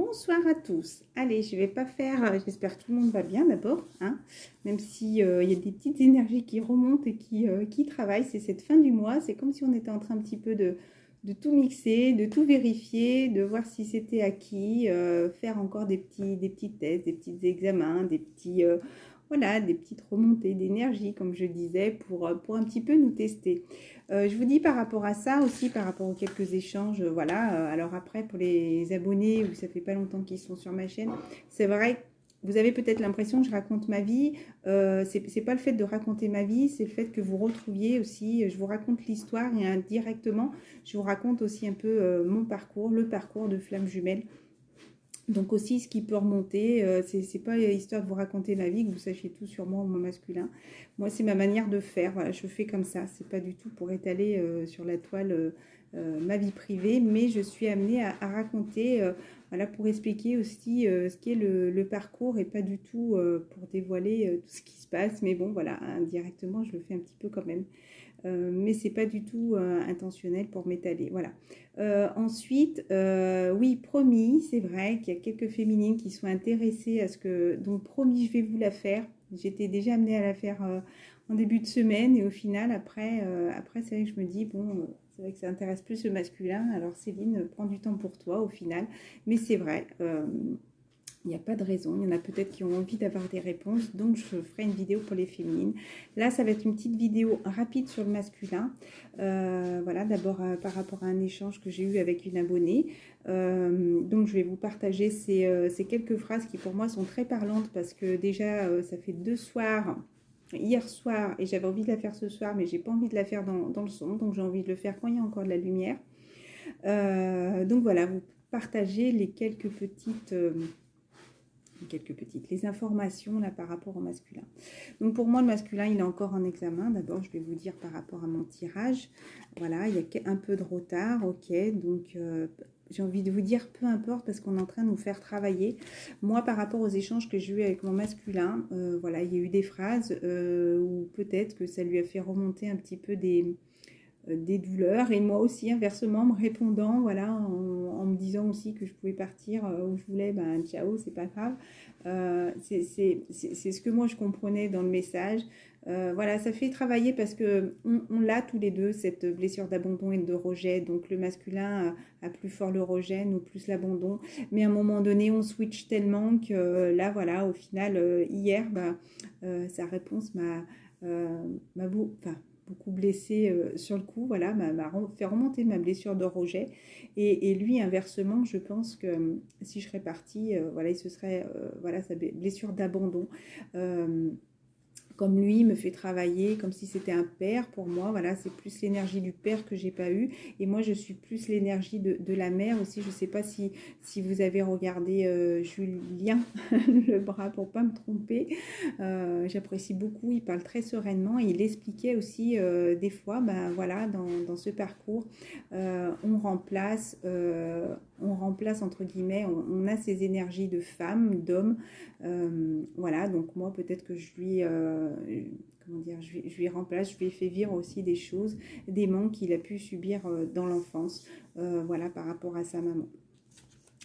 Bonsoir à tous. Allez, je vais pas faire, j'espère que tout le monde va bien d'abord, hein, même si y a des petites énergies qui remontent et qui travaillent. C'est cette fin du mois, c'est comme si on était en train un petit peu de tout mixer, de tout vérifier, de voir si c'était acquis, faire encore des petits tests, des petits examens, voilà, des petites remontées d'énergie, comme je disais, pour un petit peu nous tester. Je vous dis par rapport à ça aussi, par rapport aux quelques échanges, voilà. Alors après, pour les abonnés, où ça fait pas longtemps qu'ils sont sur ma chaîne, c'est vrai, vous avez peut-être l'impression que je raconte ma vie. C'est pas le fait de raconter ma vie, c'est le fait que vous retrouviez aussi, je vous raconte l'histoire et indirectement, je vous raconte aussi un peu mon parcours, le parcours de Flamme Jumelle. Donc aussi, ce qui peut remonter, c'est pas histoire de vous raconter ma vie, que vous sachiez tout sur moi ou mon masculin. Moi, c'est ma manière de faire. Voilà, je fais comme ça. C'est pas du tout pour étaler sur la toile ma vie privée, mais je suis amenée à raconter, voilà, pour expliquer aussi ce qu'est le parcours et pas du tout pour dévoiler tout ce qui se passe. Mais bon, voilà, indirectement, je le fais un petit peu quand même. Mais c'est pas du tout intentionnel pour m'étaler. Voilà. Ensuite, oui, promis, c'est vrai qu'il y a quelques féminines qui sont intéressées à ce que... Donc, promis, je vais vous la faire. J'étais déjà amenée à la faire en début de semaine et au final, après c'est vrai que je me dis, bon, c'est vrai que ça intéresse plus le masculin. Alors, Céline, prends du temps pour toi au final. Mais c'est vrai, il n'y a pas de raison. Il y en a peut-être qui ont envie d'avoir des réponses. Donc, je ferai une vidéo pour les féminines. Là, ça va être une petite vidéo rapide sur le masculin. Voilà, d'abord par rapport à un échange que j'ai eu avec une abonnée. Donc, je vais vous partager ces quelques phrases qui, pour moi, sont très parlantes parce que déjà, ça fait 2 soirs, hier soir, et j'avais envie de la faire ce soir, mais j'ai pas envie de la faire dans le son. Donc, j'ai envie de le faire quand il y a encore de la lumière. Donc, voilà, vous partagez les quelques petites les informations là par rapport au masculin. Donc pour moi le masculin il est encore en examen. D'abord je vais vous dire par rapport à mon tirage, voilà, il y a un peu de retard, ok, donc j'ai envie de vous dire peu importe parce qu'on est en train de nous faire travailler. Moi par rapport aux échanges que j'ai eu avec mon masculin, voilà, il y a eu des phrases où peut-être que ça lui a fait remonter un petit peu des douleurs et moi aussi inversement me répondant, voilà, en me disant aussi que je pouvais partir où je voulais, ben ciao, c'est pas grave. C'est ce que moi je comprenais dans le message. Voilà, ça fait travailler parce que on l'a tous les deux, cette blessure d'abandon et de rejet. Donc le masculin a plus fort le rejet, nous plus l'abandon. Mais à un moment donné, on switch tellement que là, voilà, au final, hier, sa réponse beaucoup blessée sur le coup, voilà, m'a fait remonter ma blessure de rejet. Et lui, inversement, je pense que si je serais partie, voilà, il se serait, voilà, sa blessure d'abandon. Comme lui me fait travailler, comme si c'était un père pour moi, voilà, c'est plus l'énergie du père que j'ai pas eu, et moi je suis plus l'énergie de la mère aussi. Je sais pas si vous avez regardé Julien le bras pour pas me tromper, j'apprécie beaucoup, il parle très sereinement et il expliquait aussi des fois, ben voilà, dans ce parcours, on remplace entre guillemets, on a ces énergies de femme, d'homme, voilà, donc moi peut-être que je lui comment dire, je lui remplace, je lui ai fait vivre aussi des choses, des manques qu'il a pu subir dans l'enfance, voilà, par rapport à sa maman.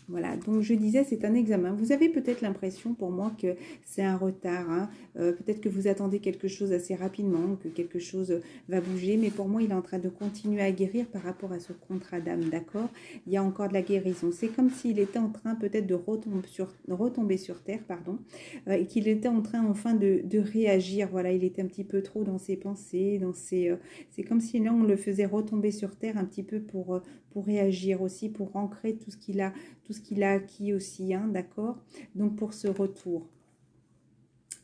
Voilà, donc je disais, c'est un examen. Vous avez peut-être l'impression pour moi que c'est un retard, hein. Peut-être que vous attendez quelque chose assez rapidement, que quelque chose va bouger, mais pour moi, il est en train de continuer à guérir par rapport à ce contrat d'âme, d'accord? Il y a encore de la guérison. C'est comme s'il était en train peut-être de retomber sur terre, pardon, et qu'il était en train enfin de réagir. Voilà, il était un petit peu trop dans ses pensées, c'est comme si là, on le faisait retomber sur terre un petit peu pour réagir aussi, pour ancrer tout ce qu'il a acquis aussi, hein, d'accord? Donc pour ce retour.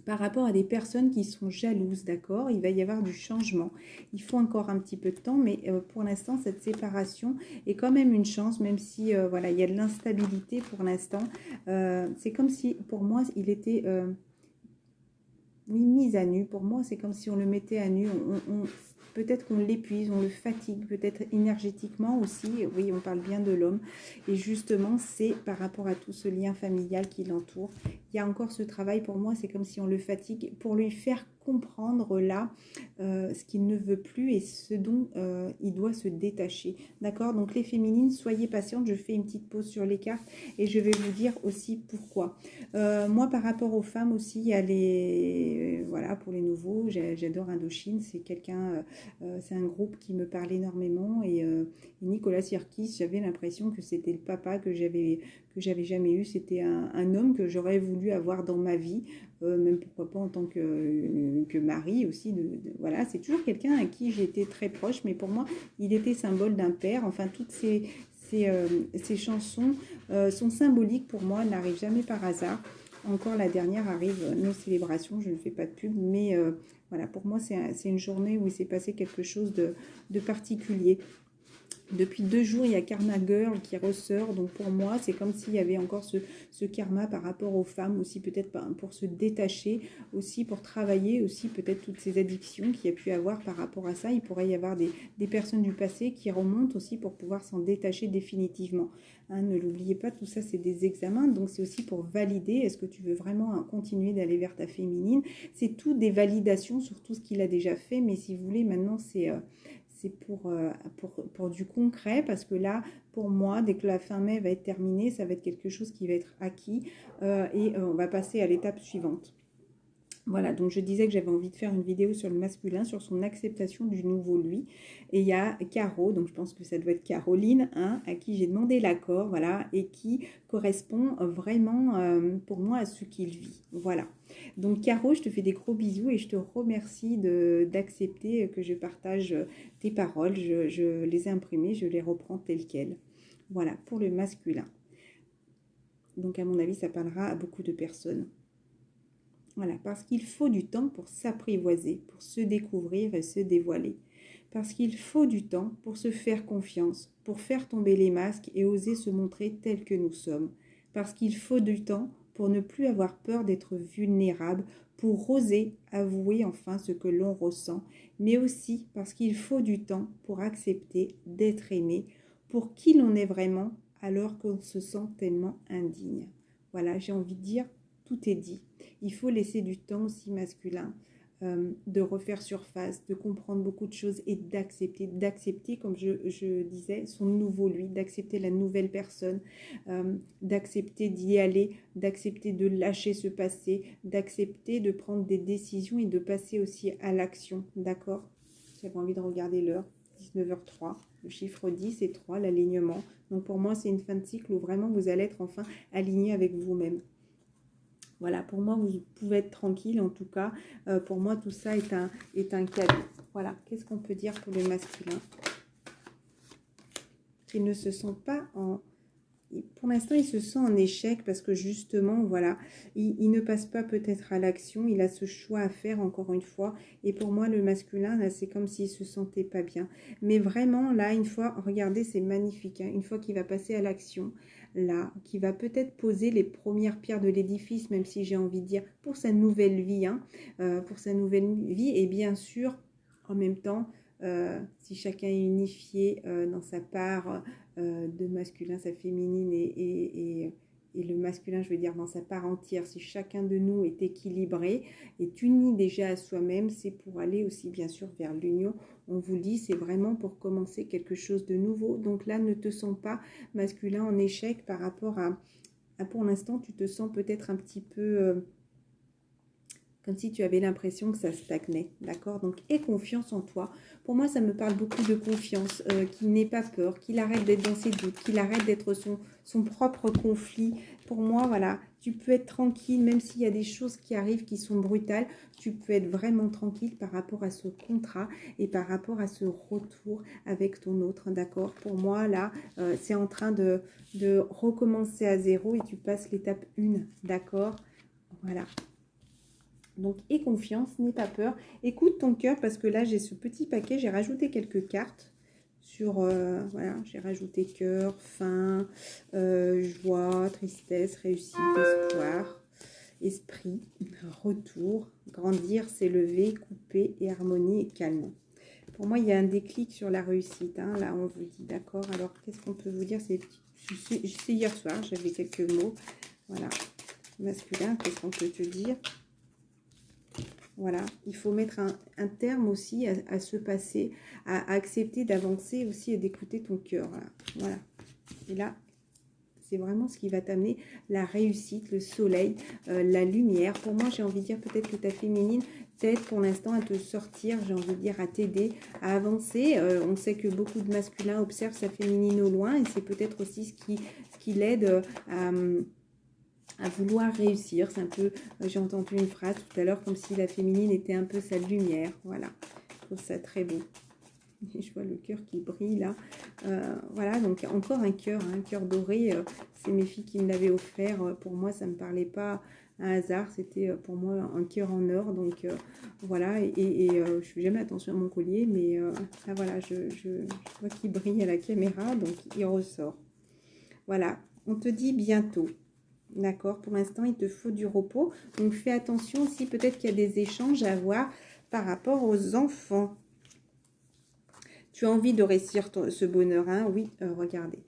Par rapport à des personnes qui sont jalouses, d'accord? Il va y avoir du changement. Il faut encore un petit peu de temps, mais pour l'instant, cette séparation est quand même une chance, même si, voilà, il y a de l'instabilité pour l'instant. C'est comme si, pour moi, il était... oui, mise à nu. Pour moi, c'est comme si on le mettait à nu. Peut-être qu'on l'épuise, on le fatigue, peut-être énergétiquement aussi. Oui, on parle bien de l'homme. Et justement, c'est par rapport à tout ce lien familial qui l'entoure. Il y a encore ce travail, pour moi, c'est comme si on le fatigue pour lui faire comprendre là ce qu'il ne veut plus et ce dont il doit se détacher. D'accord? Donc les féminines, soyez patientes. Je fais une petite pause sur les cartes et je vais vous dire aussi pourquoi. Moi, par rapport aux femmes aussi, il y a les... voilà, pour les nouveaux, j'adore Indochine. C'est quelqu'un, c'est un groupe qui me parle énormément. Et Nicolas Sirkis, j'avais l'impression que c'était le papa que j'avais jamais eu. C'était un homme que j'aurais voulu avoir dans ma vie. Même pourquoi pas en tant que mari aussi. Voilà, c'est toujours quelqu'un à qui j'ai été très proche. Mais pour moi, il était symbole d'un père. Enfin, toutes ces chansons sont symboliques pour moi, n'arrivent jamais par hasard. Encore la dernière arrive, nos célébrations, je ne fais pas de pub, mais voilà, pour moi c'est une journée où il s'est passé quelque chose de particulier. Depuis 2 jours, il y a Karma Girl qui ressort. Donc pour moi, c'est comme s'il y avait encore ce karma par rapport aux femmes aussi, peut-être pour se détacher, aussi pour travailler, aussi peut-être toutes ces addictions qu'il y a pu avoir par rapport à ça. Il pourrait y avoir des personnes du passé qui remontent aussi pour pouvoir s'en détacher définitivement. Hein, ne l'oubliez pas, tout ça c'est des examens. Donc c'est aussi pour valider, est-ce que tu veux vraiment continuer d'aller vers ta féminine? C'est tout des validations sur tout ce qu'il a déjà fait. Mais si vous voulez, maintenant c'est pour du concret, parce que là, pour moi, dès que la fin mai va être terminée, ça va être quelque chose qui va être acquis et on va passer à l'étape suivante. Voilà, donc je disais que j'avais envie de faire une vidéo sur le masculin, sur son acceptation du nouveau lui. Et il y a Caro, donc je pense que ça doit être Caroline, hein, à qui j'ai demandé l'accord, voilà, et qui correspond vraiment pour moi à ce qu'il vit. Voilà. Donc Caro, je te fais des gros bisous et je te remercie d'accepter que je partage tes paroles. Je les ai imprimées, je les reprends telles quelles. Voilà, pour le masculin. Donc à mon avis, ça parlera à beaucoup de personnes. Voilà, parce qu'il faut du temps pour s'apprivoiser, pour se découvrir et se dévoiler. Parce qu'il faut du temps pour se faire confiance, pour faire tomber les masques et oser se montrer tel que nous sommes. Parce qu'il faut du temps pour ne plus avoir peur d'être vulnérable, pour oser avouer enfin ce que l'on ressent, mais aussi parce qu'il faut du temps pour accepter d'être aimé, pour qui l'on est vraiment, alors qu'on se sent tellement indigne. Voilà, j'ai envie de dire, tout est dit. Il faut laisser du temps aussi masculin de refaire surface, de comprendre beaucoup de choses et d'accepter, comme je disais, son nouveau lui, d'accepter la nouvelle personne, d'accepter d'y aller, d'accepter de lâcher ce passé, d'accepter de prendre des décisions et de passer aussi à l'action, d'accord? J'avais envie de regarder l'heure, 19h03, le chiffre 10 et 3, l'alignement. Donc pour moi, c'est une fin de cycle où vraiment vous allez être enfin aligné avec vous-même. Voilà, pour moi, vous pouvez être tranquille. En tout cas, pour moi, tout ça est un cadeau. Voilà, qu'est-ce qu'on peut dire pour le masculin? Il ne se sent pas en... Pour l'instant, il se sent en échec parce que justement, voilà, il ne passe pas peut-être à l'action. Il a ce choix à faire encore une fois. Et pour moi, le masculin, là, c'est comme s'il se sentait pas bien. Mais vraiment, là, une fois, regardez, c'est magnifique. Hein, une fois qu'il va passer à l'action, là, qui va peut-être poser les premières pierres de l'édifice, même si j'ai envie de dire, pour sa nouvelle vie, hein, pour sa nouvelle vie. Et bien sûr, en même temps, si chacun est unifié dans sa part de masculin, sa féminine et le masculin, je veux dire, dans sa part entière, si chacun de nous est équilibré, est uni déjà à soi-même, c'est pour aller aussi bien sûr vers l'union. On vous dit, c'est vraiment pour commencer quelque chose de nouveau. Donc là, ne te sens pas masculin en échec par rapport à pour l'instant, tu te sens peut-être un petit peu... comme si tu avais l'impression que ça stagnait, d'accord? Donc, aie confiance en toi. Pour moi, ça me parle beaucoup de confiance, qu'il n'ait pas peur, qu'il arrête d'être dans ses doutes, qu'il arrête d'être son propre conflit. Pour moi, voilà, tu peux être tranquille, même s'il y a des choses qui arrivent qui sont brutales, tu peux être vraiment tranquille par rapport à ce contrat et par rapport à ce retour avec ton autre, d'accord? Pour moi, là, c'est en train de recommencer à zéro et tu passes l'étape 1, d'accord? Voilà. Donc, aie confiance, n'aie pas peur. Écoute ton cœur parce que là, j'ai ce petit paquet. J'ai rajouté quelques cartes sur... voilà, j'ai rajouté cœur, faim, joie, tristesse, réussite, espoir, esprit, retour, grandir, s'élever, couper et harmonie et calme. Pour moi, il y a un déclic sur la réussite. Hein. Là, on vous dit, d'accord. Alors, qu'est-ce qu'on peut vous dire? C'est hier soir, j'avais quelques mots. Voilà. Masculin, qu'est-ce qu'on peut te dire? Voilà, il faut mettre un terme aussi à ce passé, à accepter d'avancer aussi et d'écouter ton cœur. Voilà. Voilà. Et là, c'est vraiment ce qui va t'amener la réussite, le soleil, la lumière. Pour moi, j'ai envie de dire peut-être que ta féminine t'aide pour l'instant à te sortir, j'ai envie de dire à t'aider, à avancer. On sait que beaucoup de masculins observent sa féminine au loin et c'est peut-être aussi ce qui l'aide à vouloir réussir. C'est un peu, j'ai entendu une phrase tout à l'heure comme si la féminine était un peu sa lumière. Voilà, je trouve ça très beau. Et je vois le cœur qui brille là. Voilà, donc encore un cœur doré. C'est mes filles qui me l'avaient offert. Pour moi, ça ne me parlait pas un hasard. C'était pour moi un cœur en or. Donc voilà, je fais jamais attention à mon collier. Mais là, voilà, je vois qu'il brille à la caméra. Donc il ressort. Voilà, on te dit bientôt. D'accord, pour l'instant, il te faut du repos. Donc fais attention aussi, peut-être qu'il y a des échanges à avoir par rapport aux enfants. Tu as envie de réussir ce bonheur, hein? Oui, regardez.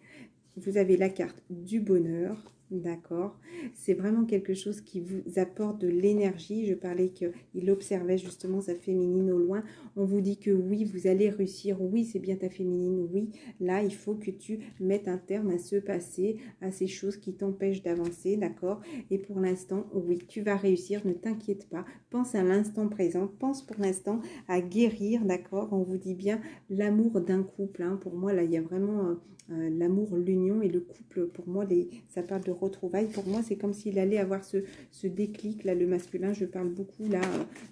Vous avez la carte du bonheur, d'accord? C'est vraiment quelque chose qui vous apporte de l'énergie. Je parlais qu'il observait justement sa féminine au loin. On vous dit que oui, vous allez réussir. Oui, c'est bien ta féminine. Oui, là, il faut que tu mettes un terme à ce passé, à ces choses qui t'empêchent d'avancer, d'accord? Et pour l'instant, oui, tu vas réussir. Ne t'inquiète pas. Pense à l'instant présent. Pense pour l'instant à guérir, d'accord? On vous dit bien l'amour d'un couple. Hein. Pour moi, là, il y a vraiment... l'amour, l'union et le couple, pour moi, ça parle de retrouvailles. Pour moi, c'est comme s'il allait avoir ce déclic, là, le masculin. Je parle beaucoup, là,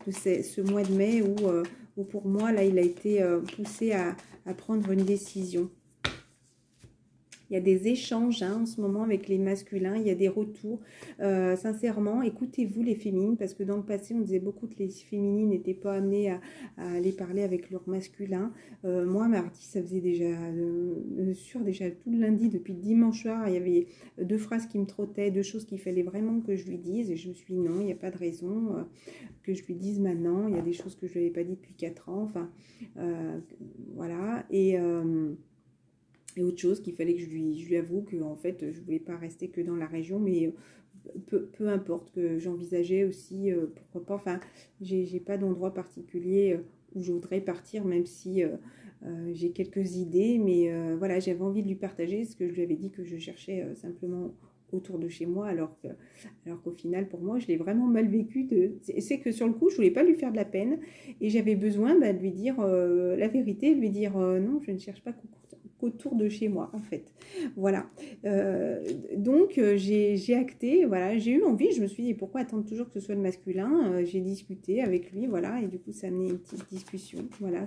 de ce mois de mai où pour moi, là, il a été poussé à prendre une décision. Il y a des échanges en ce moment avec les masculins, il y a des retours. Sincèrement, écoutez-vous les féminines, parce que dans le passé, on disait beaucoup que les féminines n'étaient pas amenées à aller parler avec leur masculin. Moi, mardi, ça faisait déjà, déjà tout le lundi, depuis dimanche soir, il y avait 2 phrases qui me trottaient, 2 choses qu'il fallait vraiment que je lui dise. Et je me suis dit non, il n'y a pas de raison que je lui dise maintenant. Il y a des choses que je ne lui avais pas dit depuis 4 ans. Enfin, voilà. Et autre chose qu'il fallait que je lui avoue que en fait je voulais pas rester que dans la région, mais peu importe, que j'envisageais aussi pourquoi pas, enfin j'ai pas d'endroit particulier où je voudrais partir, même si j'ai quelques idées, mais voilà, j'avais envie de lui partager ce que je lui avais dit que je cherchais simplement autour de chez moi, alors qu'au final pour moi je l'ai vraiment mal vécu. C'est que sur le coup je voulais pas lui faire de la peine et j'avais besoin de lui dire la vérité, de lui dire non, je ne cherche pas qu'autour de chez moi en fait. Voilà, donc j'ai acté, voilà, j'ai eu envie, je me suis dit pourquoi attendre toujours que ce soit le masculin. J'ai discuté avec lui, voilà, et du coup ça a amené une petite discussion. Voilà,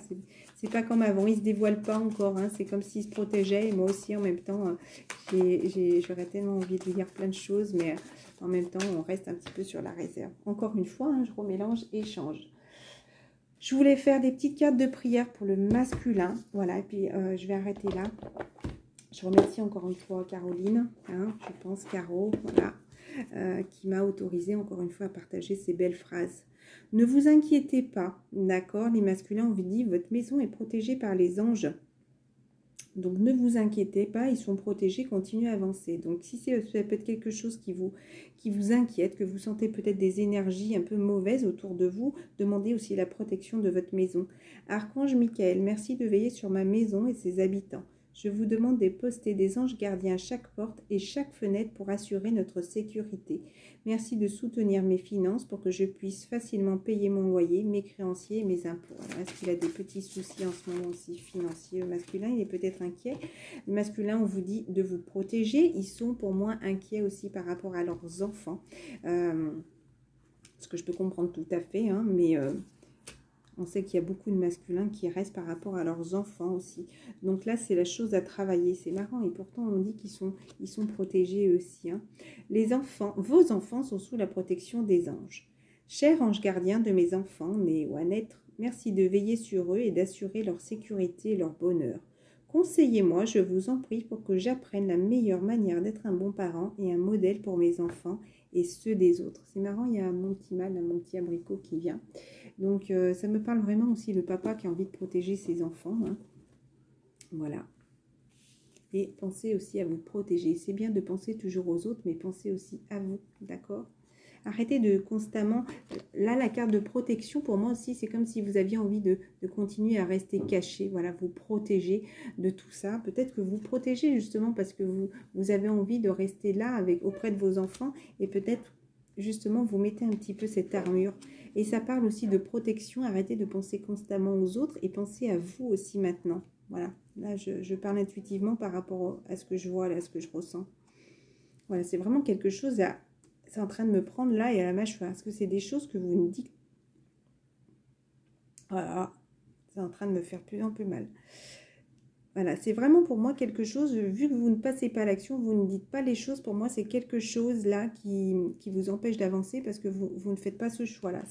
c'est pas comme avant, il se dévoile pas encore, hein, c'est comme s'il se protégeait, et moi aussi en même temps j'aurais tellement envie de lui dire plein de choses, mais en même temps on reste un petit peu sur la réserve. Encore une fois, hein, je remélange et change. Je voulais faire des petites cartes de prière pour le masculin. Voilà, et puis je vais arrêter là. Je remercie encore une fois Caroline, hein, je pense Caro, voilà, qui m'a autorisé encore une fois à partager ces belles phrases. Ne vous inquiétez pas, d'accord, les masculins, on vous dit, votre maison est protégée par les anges. Donc, ne vous inquiétez pas, ils sont protégés, continuez à avancer. Donc, si ça peut être quelque chose qui vous inquiète, que vous sentez peut-être des énergies un peu mauvaises autour de vous, demandez aussi la protection de votre maison. Archange Michael, merci de veiller sur ma maison et ses habitants. Je vous demande de poster des anges gardiens à chaque porte et chaque fenêtre pour assurer notre sécurité. Merci de soutenir mes finances pour que je puisse facilement payer mon loyer, mes créanciers et mes impôts. Est-ce qu'il a des petits soucis en ce moment aussi financiers? Masculin, il est peut-être inquiet. Le masculin, on vous dit de vous protéger. Ils sont pour moi inquiets aussi par rapport à leurs enfants. Ce que je peux comprendre tout à fait, hein, mais... on sait qu'il y a beaucoup de masculins qui restent par rapport à leurs enfants aussi. Donc là, c'est la chose à travailler. C'est marrant. Et pourtant, on dit qu'ils sont protégés aussi. Hein. Les enfants, vos enfants sont sous la protection des anges. Cher ange gardien de mes enfants, nés ou à naître, merci de veiller sur eux et d'assurer leur sécurité et leur bonheur. Conseillez-moi, je vous en prie, pour que j'apprenne la meilleure manière d'être un bon parent et un modèle pour mes enfants et ceux des autres. C'est marrant, il y a mon petit mâle, mon petit abricot qui vient. Donc, ça me parle vraiment aussi le papa qui a envie de protéger ses enfants. Hein. Voilà. Et pensez aussi à vous protéger. C'est bien de penser toujours aux autres, mais pensez aussi à vous, d'accord? Arrêtez de constamment... Là, la carte de protection, pour moi aussi, c'est comme si vous aviez envie de continuer à rester caché. Voilà, vous protéger de tout ça. Peut-être que vous protégez justement parce que vous avez envie de rester là auprès de vos enfants. Et peut-être, justement, vous mettez un petit peu cette armure. Et ça parle aussi de protection. Arrêtez de penser constamment aux autres et pensez à vous aussi maintenant. Voilà, là, je parle intuitivement par rapport à ce que je vois, à ce que je ressens. Voilà, c'est vraiment quelque chose c'est en train de me prendre là et à la mâchoire. Parce que c'est des choses que vous me dites. Voilà, c'est en train de me faire de plus en plus mal. Voilà, c'est vraiment pour moi quelque chose, vu que vous ne passez pas à l'action, vous ne dites pas les choses, pour moi c'est quelque chose là qui vous empêche d'avancer parce que vous ne faites pas ce choix-là.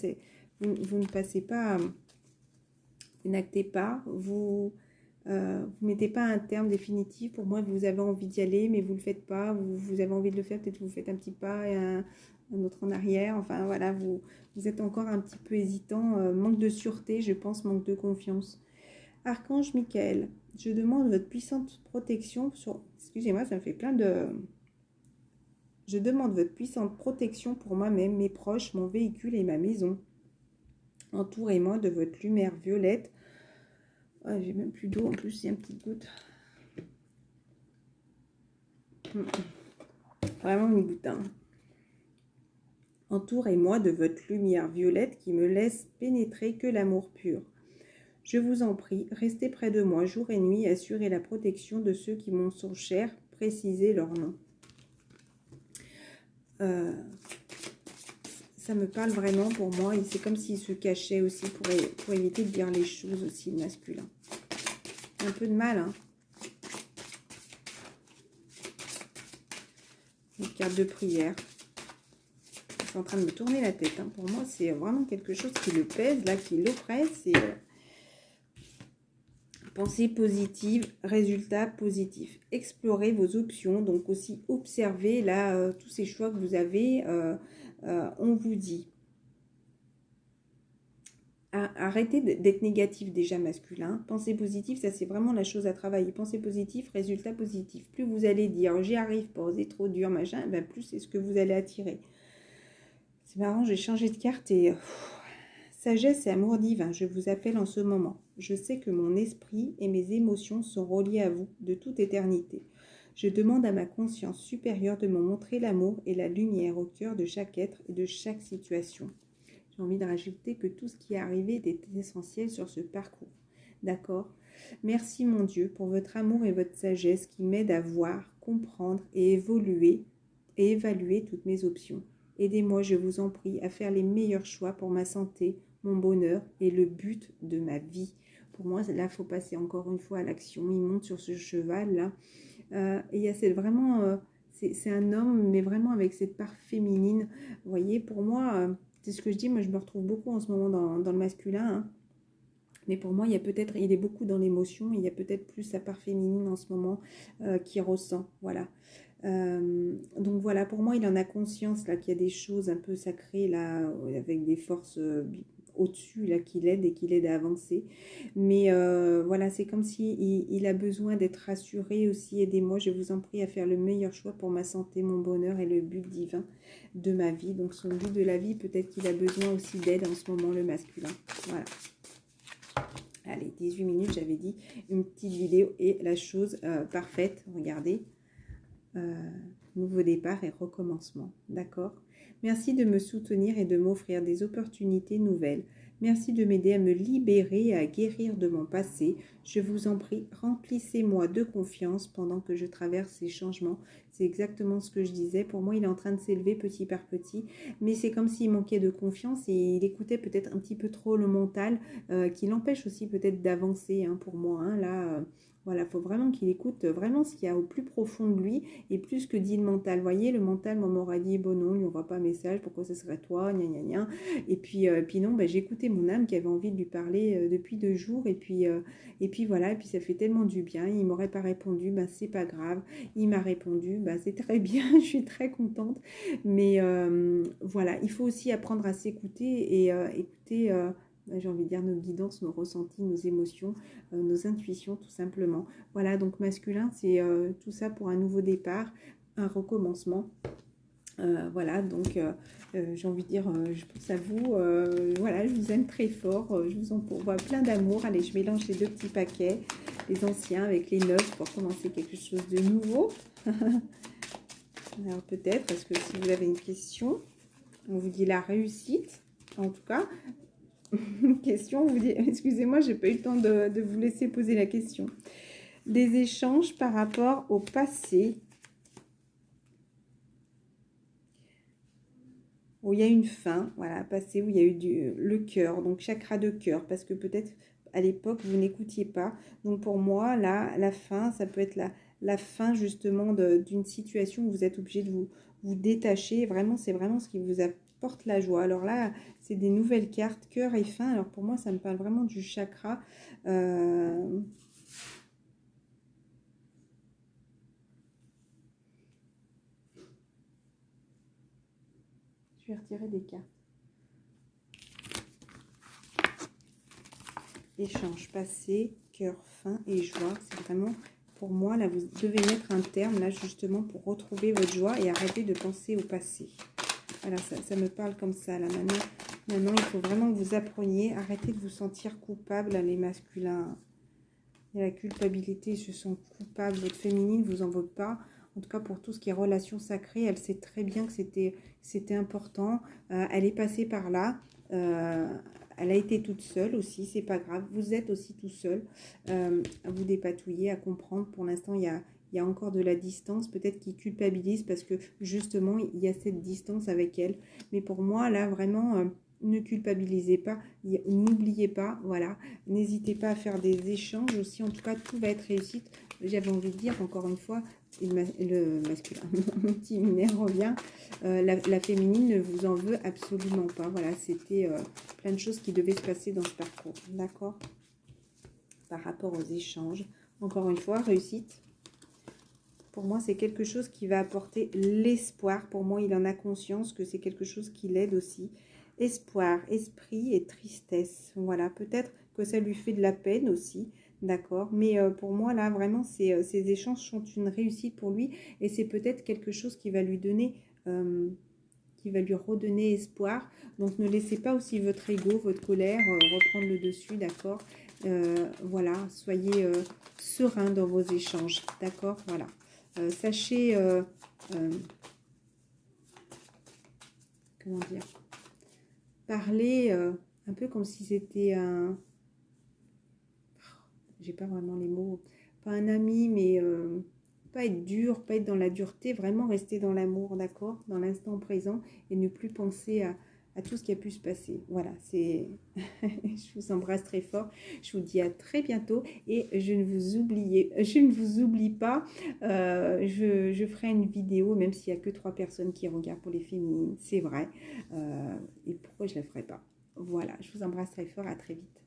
Vous ne passez pas, vous n'actez pas, vous mettez pas un terme définitif. Pour moi, vous avez envie d'y aller, mais vous ne le faites pas. Vous avez envie de le faire, peut-être que vous faites un petit pas et un autre en arrière. Enfin, voilà, vous êtes encore un petit peu hésitant. Manque de sûreté, je pense, manque de confiance. Archange Michael, je demande votre puissante protection sur... Excusez-moi, ça me fait plein de... Je demande votre puissante protection pour moi-même, mes proches, mon véhicule et ma maison. Entourez-moi de votre lumière violette. Oh, j'ai même plus d'eau, en plus, il y a une petite goutte. Vraiment une goutte. Hein. Entourez-moi de votre lumière violette qui me laisse pénétrer que l'amour pur. Je vous en prie, restez près de moi jour et nuit, assurez la protection de ceux qui m'ont sont chers, précisez leur nom. Ça me parle vraiment pour moi, et c'est comme s'il se cachait aussi pour éviter de dire les choses aussi, le masculin. Un peu de mal, hein. Une carte de prière. C'est en train de me tourner la tête. Hein. Pour moi, c'est vraiment quelque chose qui le pèse, là, qui l'oppresse. Et pensée positive, résultat positif. Explorez vos options, donc aussi observez là tous ces choix que vous avez. On vous dit. Arrêtez d'être négatif déjà masculin. Pensée positive, ça c'est vraiment la chose à travailler. Pensée positive, résultat positif. Plus vous allez dire j'y arrive pas, c'est trop dur, machin, ben plus c'est ce que vous allez attirer. C'est marrant, j'ai changé de carte et sagesse et amour divin, je vous appelle en ce moment. Je sais que mon esprit et mes émotions sont reliés à vous de toute éternité. Je demande à ma conscience supérieure de me montrer l'amour et la lumière au cœur de chaque être et de chaque situation. J'ai envie de rajouter que tout ce qui est arrivé était essentiel sur ce parcours. D'accord ? Merci mon Dieu pour votre amour et votre sagesse qui m'aident à voir, comprendre et évaluer toutes mes options. Aidez-moi, je vous en prie, à faire les meilleurs choix pour ma santé, mon bonheur et le but de ma vie. Pour moi, là, il faut passer encore une fois à l'action. Il monte sur ce cheval-là. Et il y a vraiment... c'est un homme, mais vraiment avec cette part féminine. Vous voyez, pour moi... c'est ce que je dis, moi je me retrouve beaucoup en ce moment dans le masculin, hein. Mais pour moi, il est beaucoup dans l'émotion, il y a peut-être plus sa part féminine en ce moment qui ressent, voilà. Donc voilà, pour moi, il en a conscience là qu'il y a des choses un peu sacrées là, avec des forces au-dessus là qui l'aident et qui l'aident à avancer. Mais voilà, c'est comme si il a besoin d'être rassuré aussi. Aidez-moi, je vous en prie, à faire le meilleur choix pour ma santé, mon bonheur et le but divin de ma vie. Donc son but de la vie, peut-être qu'il a besoin aussi d'aide en ce moment, le masculin. Voilà. Allez, 18 minutes, j'avais dit, une petite vidéo et la chose parfaite. Regardez. Nouveau départ et recommencement. D'accord ? Merci de me soutenir et de m'offrir des opportunités nouvelles. Merci de m'aider à me libérer et à guérir de mon passé. Je vous en prie, remplissez-moi de confiance pendant que je traverse ces changements. C'est exactement ce que je disais. Pour moi, il est en train de s'élever petit par petit. Mais c'est comme s'il manquait de confiance et il écoutait peut-être un petit peu trop le mental qui l'empêche aussi peut-être d'avancer pour moi. Là, voilà, il faut vraiment qu'il écoute vraiment ce qu'il y a au plus profond de lui et plus que dit le mental. Vous voyez, le mental m'aurait dit, bon non, il n'y aura pas un message, pourquoi ce serait toi, gna gna gna. Et puis non, j'ai écouté mon âme qui avait envie de lui parler depuis 2 jours et puis voilà, et puis ça fait tellement du bien. Il m'aurait pas répondu, c'est pas grave. Il m'a répondu, c'est très bien, je suis très contente. Mais voilà, il faut aussi apprendre à s'écouter et écouter... j'ai envie de dire nos guidances, nos ressentis, nos émotions, nos intuitions tout simplement. Voilà, donc masculin, c'est tout ça pour un nouveau départ, un recommencement. Voilà, donc j'ai envie de dire, je pense à vous, voilà, je vous aime très fort, je vous envoie plein d'amour. Allez, je mélange les deux petits paquets, les anciens avec les neufs pour commencer quelque chose de nouveau. Alors peut-être, parce que si vous avez une question, on vous dit la réussite, en tout cas, une question, on vous dit, excusez-moi, j'ai pas eu le temps de vous laisser poser la question. Des échanges par rapport au passé, où il y a une fin, voilà, passé, où il y a eu le cœur, donc chakra de cœur, parce que peut-être à l'époque, vous n'écoutiez pas. Donc pour moi, là, la fin, ça peut être la fin justement d'une situation où vous êtes obligé de vous détacher. Vraiment, c'est vraiment ce qui vous apporte la joie. Alors là, c'est des nouvelles cartes, cœur et fin. Alors pour moi, ça me parle vraiment du chakra. Je vais retirer des cartes. Échange passé, cœur, fin et joie. C'est vraiment, pour moi, là, vous devez mettre un terme, là, justement, pour retrouver votre joie et arrêter de penser au passé. Voilà, ça me parle comme ça, là, maintenant, il faut vraiment que vous appreniez, arrêtez de vous sentir coupable, là, les masculins. Il y a la culpabilité, je sens coupable, votre féminine ne vous en veut pas. En tout cas, pour tout ce qui est relations sacrées, elle sait très bien que c'était important. Elle est passée par là. Elle a été toute seule aussi, c'est pas grave. Vous êtes aussi tout seul à vous dépatouiller, à comprendre. Pour l'instant, il y a encore de la distance, peut-être qu'il culpabilise parce que justement, il y a cette distance avec elle. Mais pour moi, là, vraiment, ne culpabilisez pas, n'oubliez pas, voilà. N'hésitez pas à faire des échanges aussi. En tout cas, tout va être réussite. J'avais envie de dire, encore une fois, le masculin, mon petit minet revient. La féminine ne vous en veut absolument pas. Voilà, c'était plein de choses qui devaient se passer dans ce parcours. D'accord? Par rapport aux échanges. Encore une fois, réussite. Pour moi, c'est quelque chose qui va apporter l'espoir. Pour moi, il en a conscience que c'est quelque chose qui l'aide aussi. Espoir, esprit et tristesse. Voilà, peut-être que ça lui fait de la peine aussi. D'accord, mais pour moi, là, vraiment, ces échanges sont une réussite pour lui. Et c'est peut-être quelque chose qui va lui donner... qui va lui redonner espoir. Donc, ne laissez pas aussi votre ego, votre colère reprendre le dessus, d'accord. Voilà, soyez serein dans vos échanges, d'accord. Voilà. Sachez, comment dire, parler un peu comme si c'était un... J'ai pas vraiment les mots. Pas un ami, mais pas être dur, pas être dans la dureté. Vraiment rester dans l'amour, d'accord, dans l'instant présent et ne plus penser à tout ce qui a pu se passer. Voilà, c'est... Je vous embrasse très fort. Je vous dis à très bientôt et je ne vous oublie pas. Je ferai une vidéo, même s'il n'y a que 3 personnes qui regardent pour les féminines. C'est vrai. Et pourquoi je ne la ferai pas? Voilà, je vous embrasse très fort. À très vite.